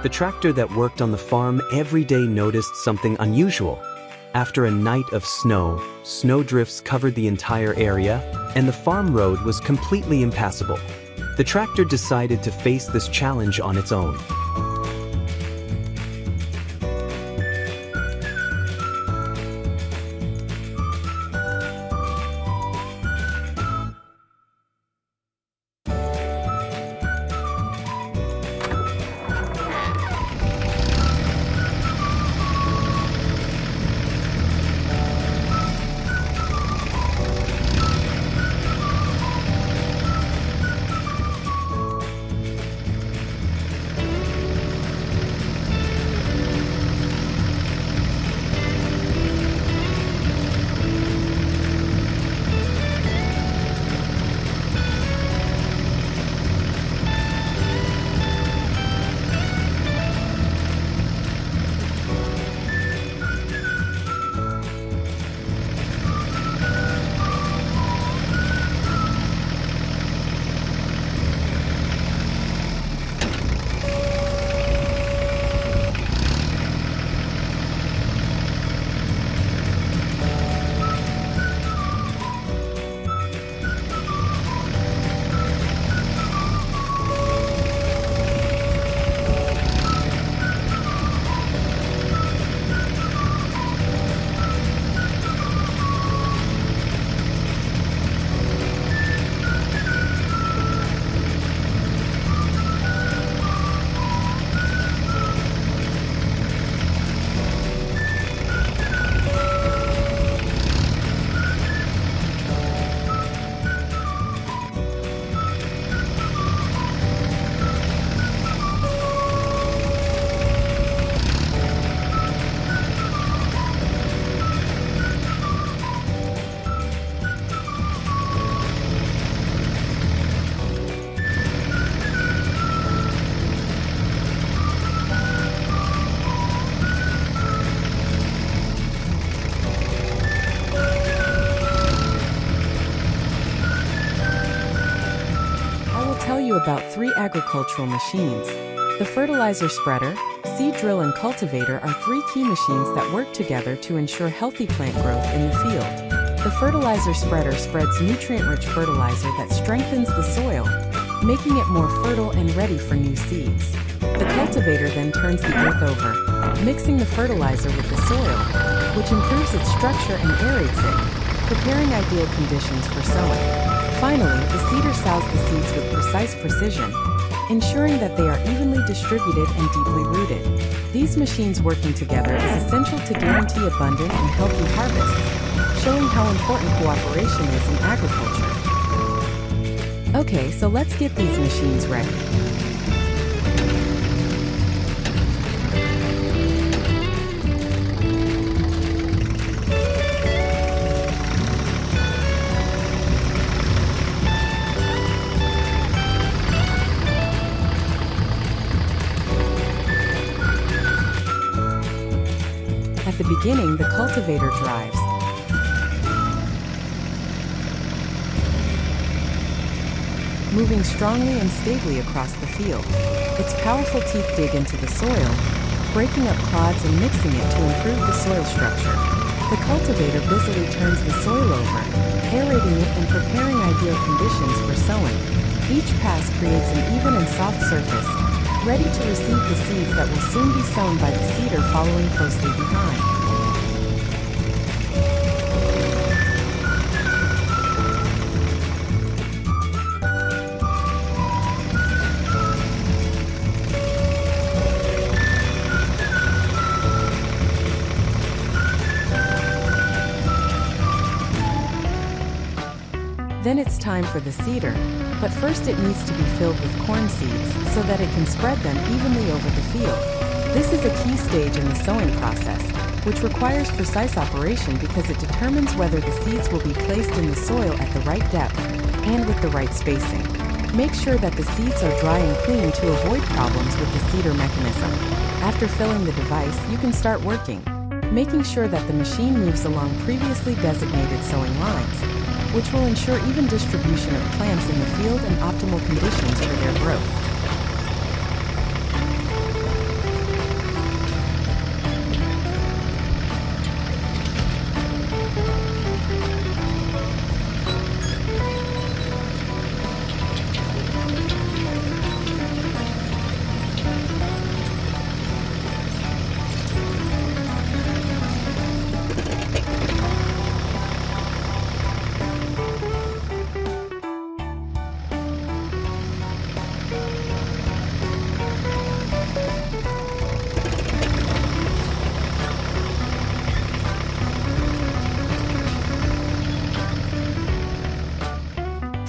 The tractor that worked on the farm every day noticed something unusual. After a night of snow, snowdrifts covered the entire area, and the farm road was completely impassable. The tractor decided to face this challenge on its own. About 3 agricultural machines. The fertilizer spreader, seed drill, and cultivator are 3 key machines that work together to ensure healthy plant growth in the field. The fertilizer spreader spreads nutrient-rich fertilizer that strengthens the soil, making it more fertile and ready for new seeds. The cultivator then turns the earth over, mixing the fertilizer with the soil, which improves its structure and aerates it, preparing ideal conditions for sowing. Finally, the seeder sows the seeds with precise precision, ensuring that they are evenly distributed and deeply rooted. These machines working together is essential to guarantee abundant and healthy harvests, showing how important cooperation is in agriculture. Okay, so let's get these machines ready. At the beginning, the cultivator drives. Moving strongly and stably across the field. Its powerful teeth dig into the soil, breaking up clods and mixing it to improve the soil structure. The cultivator busily turns the soil over, aerating it and preparing ideal conditions for sowing. Each pass creates an even and soft surface, ready to receive the seeds that will soon be sown by the seeder following closely behind. Then it's time for the seeder, but first it needs to be filled with corn seeds so that it can spread them evenly over the field. This is a key stage in the sowing process, which requires precise operation because it determines whether the seeds will be placed in the soil at the right depth and with the right spacing. Make sure that the seeds are dry and clean to avoid problems with the seeder mechanism. After filling the device, you can start working, making sure that the machine moves along previously designated sowing lines, which will ensure even distribution of plants in the field and optimal conditions for their growth.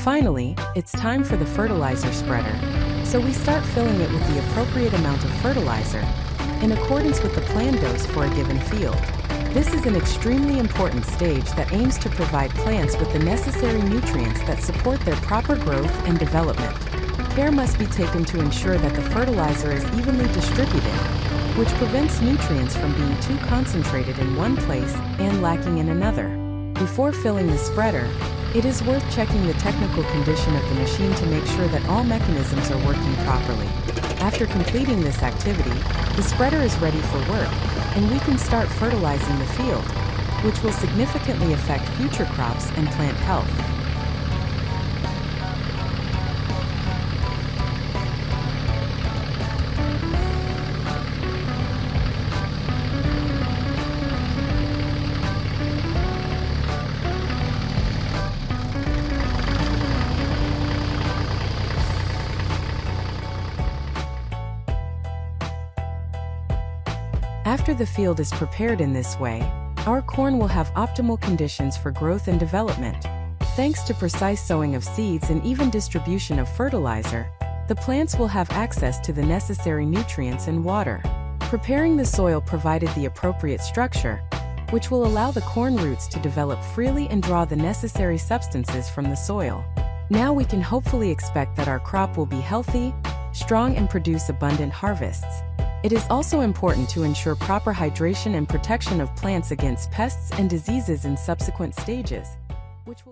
Finally, it's time for the fertilizer spreader. So we start filling it with the appropriate amount of fertilizer, in accordance with the planned dose for a given field. This is an extremely important stage that aims to provide plants with the necessary nutrients that support their proper growth and development. Care must be taken to ensure that the fertilizer is evenly distributed, which prevents nutrients from being too concentrated in one place and lacking in another. Before filling the spreader, it is worth checking the technical condition of the machine to make sure that all mechanisms are working properly. After completing this activity, the spreader is ready for work, and we can start fertilizing the field, which will significantly affect future crops and plant health. After the field is prepared in this way, our corn will have optimal conditions for growth and development. Thanks to precise sowing of seeds and even distribution of fertilizer, the plants will have access to the necessary nutrients and water. Preparing the soil provided the appropriate structure, which will allow the corn roots to develop freely and draw the necessary substances from the soil. Now we can hopefully expect that our crop will be healthy, strong, and produce abundant harvests. It is also important to ensure proper hydration and protection of plants against pests and diseases in subsequent stages, which will